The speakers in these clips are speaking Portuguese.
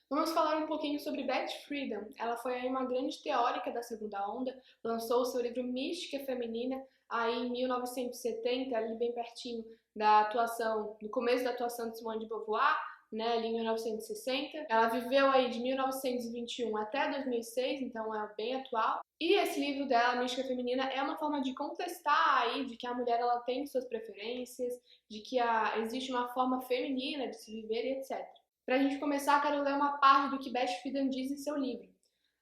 Vamos falar um pouquinho sobre Beth Friedan. Ela foi aí uma grande teórica da segunda onda, lançou o seu livro Mística Feminina aí em 1970, ali bem pertinho da atuação, do começo da atuação de Simone de Beauvoir, né, ali em 1960. Ela viveu aí de 1921 até 2006, então é bem atual. E esse livro dela, Mística Feminina, é uma forma de contestar aí de que a mulher ela tem suas preferências, de que existe uma forma feminina de se viver e etc. Para a gente começar, quero ler uma parte do que Beth Friedan diz em seu livro.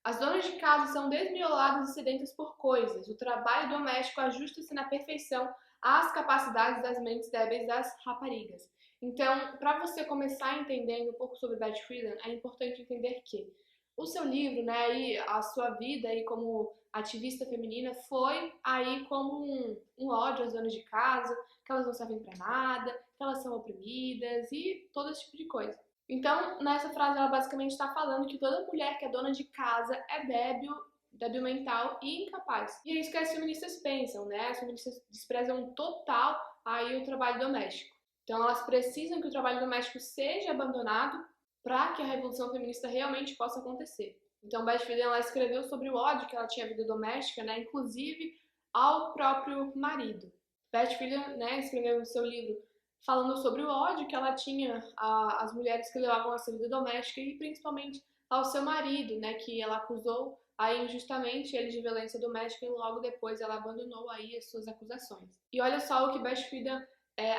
As donas de casa são desmioladas e sedentas por coisas. O trabalho doméstico ajusta-se na perfeição às capacidades das mentes débeis das raparigas. Então, para você começar entendendo um pouco sobre Beth Friedan, é importante entender que o seu livro, né, e a sua vida aí como ativista feminina foi aí como um ódio às donas de casa, que elas não servem para nada, que elas são oprimidas e todo esse tipo de coisa. Então, nessa frase, ela basicamente está falando que toda mulher que é dona de casa é débil mental e incapaz. E é isso que as feministas pensam, né? As feministas desprezam total aí o trabalho doméstico. Então, elas precisam que o trabalho doméstico seja abandonado para que a revolução feminista realmente possa acontecer. Então, Beth Friedan ela escreveu sobre o ódio que ela tinha à vida doméstica, né? Inclusive ao próprio marido. Beth Friedan, né, escreveu no seu livro falando sobre o ódio que ela tinha às mulheres que levavam a sua vida doméstica e principalmente ao seu marido, né, que ela acusou aí injustamente ele de violência doméstica e logo depois ela abandonou aí as suas acusações. E olha só o que Beth Friedan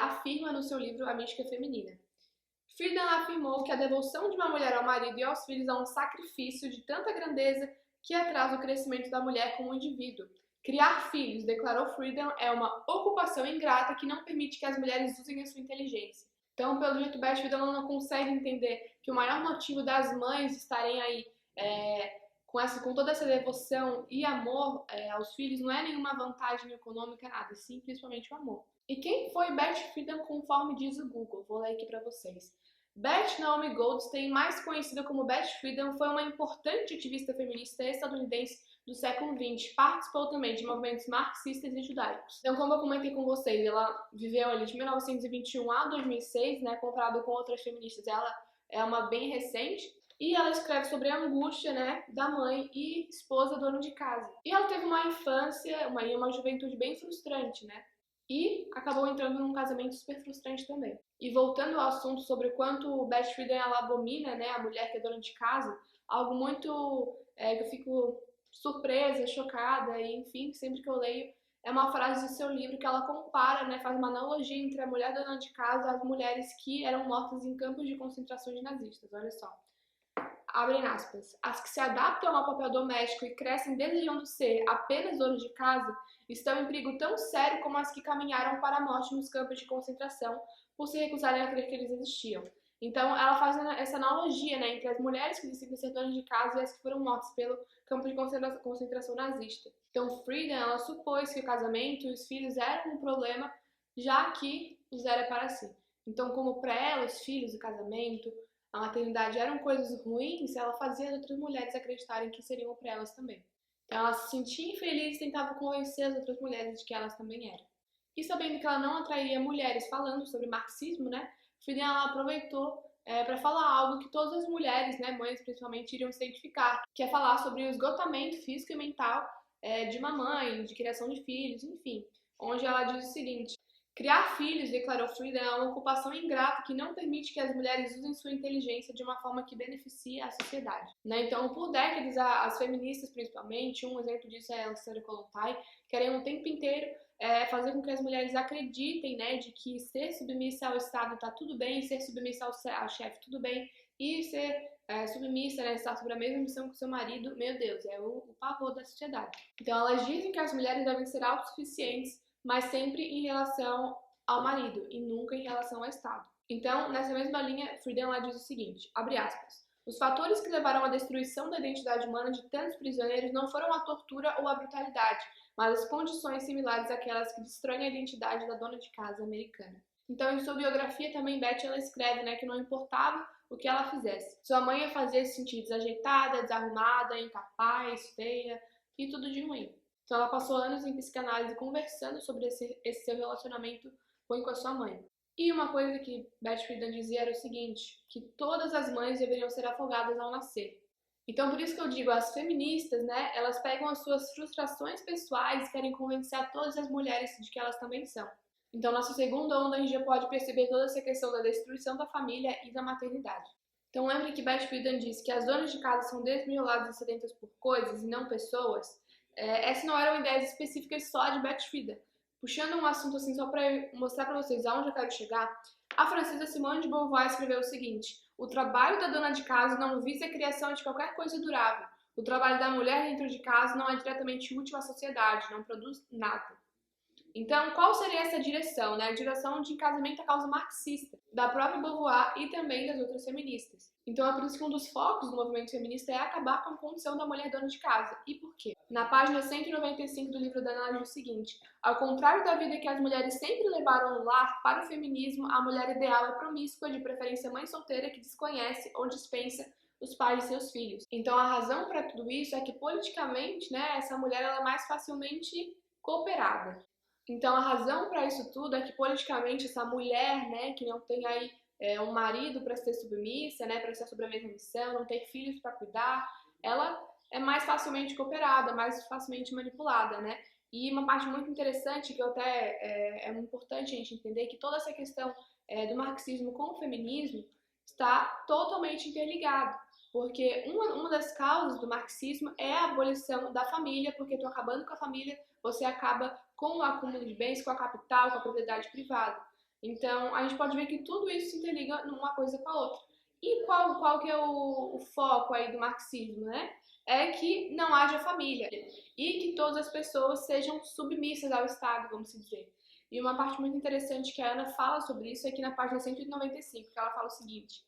afirma no seu livro A Mística Feminina. Friedan afirmou que a devoção de uma mulher ao marido e aos filhos é um sacrifício de tanta grandeza que atrasa o crescimento da mulher como indivíduo. Criar filhos, declarou Friedan, é uma ocupação ingrata que não permite que as mulheres usem a sua inteligência. Então, pelo jeito, Beth Friedan não consegue entender que o maior motivo das mães estarem aí com toda essa devoção e amor aos filhos não é nenhuma vantagem econômica, nada, sim, principalmente o amor. E quem foi Beth Friedan conforme diz o Google? Vou ler aqui para vocês. Beth Naomi Goldstein, mais conhecida como Beth Friedan, foi uma importante ativista feminista estadunidense do século XX. Participou também de movimentos marxistas e judaicos. Então, como eu comentei com vocês, ela viveu ali de 1921 a 2006, né, comparado com outras feministas. Ela é uma bem recente. E ela escreve sobre a angústia, né, da mãe e esposa dona de casa. E ela teve uma infância, uma juventude bem frustrante, né? E acabou entrando num casamento super frustrante também. E voltando ao assunto sobre o quanto Beth Friedan ela abomina, né, a mulher que é dona de casa, algo muito que eu fico surpresa, chocada e enfim, sempre que eu leio, é uma frase do seu livro que ela compara, né, faz uma analogia entre a mulher dona de casa e as mulheres que eram mortas em campos de concentração nazistas. Olha só. Abrem aspas, as que se adaptam ao papel doméstico e crescem desejando ser apenas donas de casa estão em perigo tão sério como as que caminharam para a morte nos campos de concentração por se recusarem a crer que eles existiam. Então, ela faz essa analogia, né, entre as mulheres que decidem ser donas de casa e as que foram mortas pelo campo de concentração nazista. Então, Friedan, ela supôs que o casamento e os filhos eram um problema, já que os era para si. Então, como para ela, os filhos, o casamento, a maternidade eram coisas ruins, ela fazia as outras mulheres acreditarem que seriam para elas também. Então ela se sentia infeliz e tentava convencer as outras mulheres de que elas também eram. E sabendo que ela não atrairia mulheres falando sobre marxismo, né, Friedan ela aproveitou para falar algo que todas as mulheres, né, mães principalmente, iriam se identificar, que é falar sobre o esgotamento físico e mental de uma mãe, de criação de filhos, enfim. Onde ela diz o seguinte: criar filhos, declarou Friedan, é uma ocupação ingrata que não permite que as mulheres usem sua inteligência de uma forma que beneficie a sociedade. Né? Então, por décadas, as feministas, principalmente, um exemplo disso é a Sarah Kollontai, querem o tempo inteiro fazer com que as mulheres acreditem, né, de que ser submissa ao Estado está tudo bem, ser submissa ao chefe tudo bem, e ser submissa, né, estar sobre a mesma missão que o seu marido, meu Deus, é o pavor da sociedade. Então, elas dizem que as mulheres devem ser autossuficientes, mas sempre em relação ao marido e nunca em relação ao Estado. Então, nessa mesma linha, Friedan ela diz o seguinte, abre aspas, os fatores que levaram à destruição da identidade humana de tantos prisioneiros não foram a tortura ou a brutalidade, mas as condições similares àquelas que destroem a identidade da dona de casa americana. Então, em sua biografia também, Beth ela escreve, né, que não importava o que ela fizesse. Sua mãe a fazia se sentir desajeitada, desarrumada, incapaz, feia e tudo de ruim. Então ela passou anos em psicanálise conversando sobre esse seu relacionamento ruim com a sua mãe. E uma coisa que Beth Friedan dizia era o seguinte, que todas as mães deveriam ser afogadas ao nascer. Então, por isso que eu digo, as feministas, né, elas pegam as suas frustrações pessoais e querem convencer a todas as mulheres de que elas também são. Então, nossa segunda onda, a gente já pode perceber toda essa questão da destruição da família e da maternidade. Então, lembre que Beth Friedan diz que as donas de casa são desmioladas e sedentas por coisas e não pessoas. Essas não eram ideias específicas só de Beth Friedan. Puxando um assunto assim só para mostrar para vocês aonde eu quero chegar, a francesa Simone de Beauvoir escreveu o seguinte: o trabalho da dona de casa não visa a criação de qualquer coisa durável. O trabalho da mulher dentro de casa não é diretamente útil à sociedade, não produz nada. Então, qual seria essa direção? Né? A direção de casamento à causa marxista, da própria Beauvoir e também das outras feministas. Então, é por isso que um dos focos do movimento feminista é acabar com a condição da mulher dona de casa. E por quê? Na página 195 do livro da Ana, ela diz o seguinte: ao contrário da vida que as mulheres sempre levaram no lar, para o feminismo, a mulher ideal é promíscua, de preferência mãe solteira que desconhece ou dispensa os pais de seus filhos. Então, a razão para tudo isso é que, politicamente, né, essa mulher ela é mais facilmente cooperada. Então, a razão para isso tudo é que, politicamente, essa mulher, né, que não tem aí um marido para ser submissa, né, para estar sobre a mesma missão, não ter filhos para cuidar, ela é mais facilmente cooperada, mais facilmente manipulada, né? E uma parte muito interessante, que até é importante a gente entender, que toda essa questão do marxismo com o feminismo está totalmente interligado. Porque uma das causas do marxismo é a abolição da família, porque tu acabando com a família, você acaba com o acúmulo de bens, com a capital, com a propriedade privada. Então, a gente pode ver que tudo isso se interliga numa coisa com a outra. E qual que é o foco aí do marxismo, né? É que não haja família e que todas as pessoas sejam submissas ao Estado, vamos dizer. E uma parte muito interessante que a Ana fala sobre isso é aqui na página 195, que ela fala o seguinte: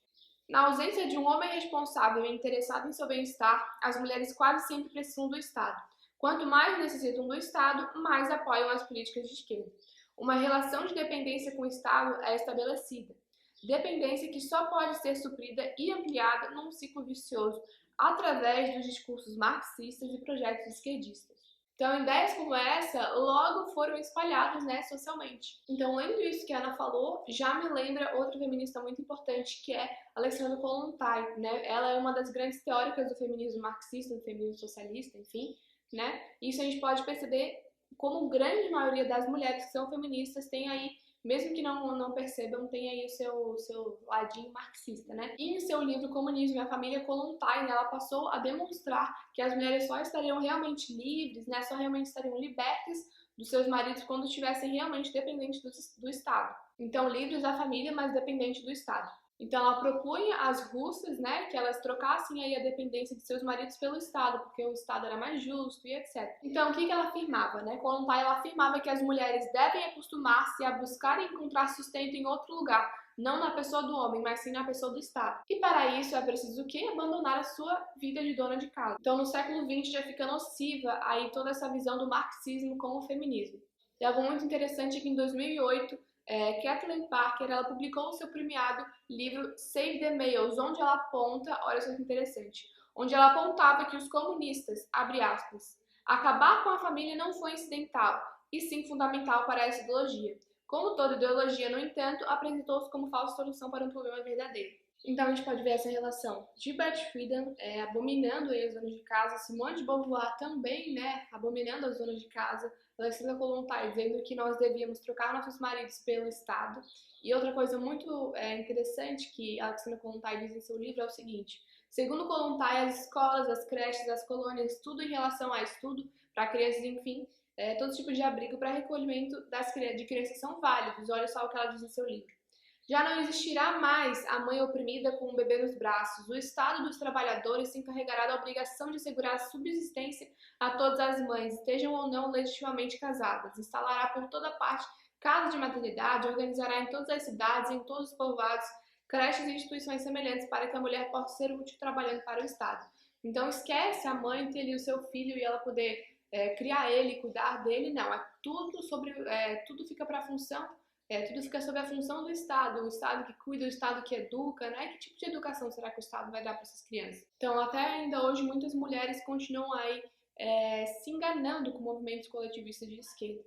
na ausência de um homem responsável e interessado em seu bem-estar, as mulheres quase sempre precisam do Estado. Quanto mais necessitam do Estado, mais apoiam as políticas de esquerda. Uma relação de dependência com o Estado é estabelecida. Dependência que só pode ser suprida e ampliada num ciclo vicioso através dos discursos marxistas e projetos esquerdistas. Então, ideias como essa logo foram espalhadas, né, socialmente. Então, lendo isso que a Ana falou, já me lembra outra feminista muito importante, que é Alexandra Kollontai, né? Ela é uma das grandes teóricas do feminismo marxista, do feminismo socialista, enfim, né? Isso a gente pode perceber como grande maioria das mulheres que são feministas tem aí, mesmo que não percebam, tem aí o seu ladinho marxista, né? E em seu livro Comunismo e a Família, Kollontai, né, ela passou a demonstrar que as mulheres só estariam realmente livres, né, só realmente estariam libertas dos seus maridos quando estivessem realmente dependentes do Estado. Então, livres da família, mas dependentes do Estado. Então, ela propunha às russas, né, que elas trocassem aí a dependência de seus maridos pelo Estado, porque o Estado era mais justo e etc. Então, o que ela afirmava, né? Kollontai, ela afirmava que as mulheres devem acostumar-se a buscar e encontrar sustento em outro lugar, não na pessoa do homem, mas sim na pessoa do Estado. E para isso é preciso o quê? Abandonar a sua vida de dona de casa. Então, no século XX já fica nociva aí toda essa visão do marxismo com o feminismo. E algo muito interessante é que em 2008 Kathleen Parker, ela publicou o seu premiado livro Save the Males, onde ela aponta, olha só que interessante, onde ela apontava que os comunistas, abre aspas, acabar com a família não foi incidental, e sim fundamental para essa ideologia. Como toda ideologia, no entanto, apresentou-se como falsa solução para um problema verdadeiro. Então a gente pode ver essa relação de Beth Friedan abominando as donas de casa, Simone de Beauvoir também, né, abominando as donas de casa, Alexandra Kollontai dizendo que nós devíamos trocar nossos maridos pelo Estado. E outra coisa muito interessante que Alexandra Kollontai diz em seu livro é o seguinte: segundo Kollontai, as escolas, as creches, as colônias, tudo em relação a estudo para crianças, enfim, todo tipo de abrigo para recolhimento de crianças são válidos. Olha só o que ela diz em seu livro. Já não existirá mais a mãe oprimida com um bebê nos braços. O Estado dos trabalhadores se encarregará da obrigação de assegurar a subsistência a todas as mães, estejam ou não legitimamente casadas. Instalará por toda parte casas de maternidade, organizará em todas as cidades, em todos os povoados, creches e instituições semelhantes para que a mulher possa ser útil trabalhando para o Estado. Então esquece a mãe ter ali o seu filho e ela poder criar ele, cuidar dele, não. Tudo fica para a função. Tudo fica sob a função do Estado, o Estado que cuida, o Estado que educa, né? Que tipo de educação será que o Estado vai dar para essas crianças? Então, até ainda hoje, muitas mulheres continuam aí se enganando com movimentos coletivistas de esquerda.